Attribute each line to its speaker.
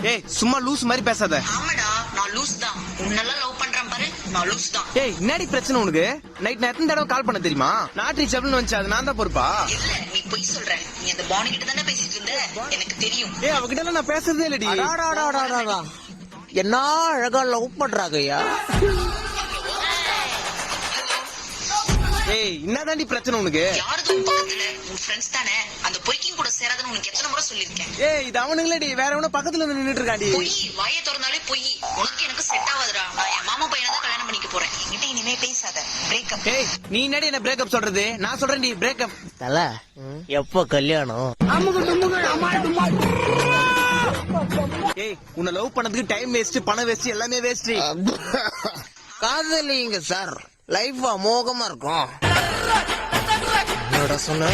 Speaker 1: ஏய் சும்மா லூஸ் மாதிரி பேசாத.
Speaker 2: ஆமாடா நான் லூஸ் தான். உன்னெல்லாம் லவ் பண்றேன் பாரு, நான் லூஸ் தான்.
Speaker 1: ஏய் என்னடி பிரச்சனை உனக்கு? நைட் நான் எத்தனை தடவை கால் பண்ண தெரியுமா? நாட் ரீச் அப்படின்னு வந்துச்சு, அது நான் தான் பொறுப்பா?
Speaker 2: இல்ல நீ பொய் சொல்ற. நீ அந்த பானு கிட்ட தானே பேசிட்டு இருந்த, எனக்கு தெரியும்.
Speaker 1: ஏய் அவகிட்ட எல்லாம் நான் பேசுறதே இல்லடி.
Speaker 3: என்ன அழகா லவ் பண்றாங்கய்யா.
Speaker 1: ஏய் என்னதாண்டி பிரச்சனை உனக்கு?
Speaker 2: யாருது உன் பக்கத்துல? உன் ஃப்ரெண்ட்ஸ் தானே. அந்த பொய்க்கிங் கூட சேராதுன்னு உனக்கு எத்தனை முறை சொல்லிருக்கேன்.
Speaker 1: ஏய் இது அவனுங்களேடி, வேற எவனோ பக்கத்துல வந்து நின்னுட்டு இருக்காண்டி.
Speaker 2: பொய் வாயை திறந்தாலே பொய். உனக்கு எனக்கு செட் ஆகாதுடா. நான் என் மாமா பையனை தான் கல்யாணம் பண்ணிக்க போறேன். என்கிட்ட இனிமே பேசாத. பிரேக்கப்.
Speaker 1: ஏய் நீ என்னடி என்ன பிரேக்கப் சொல்றது? நான் சொல்றேன்டி பிரேக்கப்.
Speaker 3: தல எப்ப கல்யாணம்?
Speaker 1: ஏய் உன்னை லவ் பண்ணதுக்கு டைம் வேஸ்ட், பணம் வேஸ்ட், எல்லாமே வேஸ்ட்.
Speaker 3: காதலிங்க சார், லைஃப் அமோகமா இருக்கும். என்னடா சொன்ன?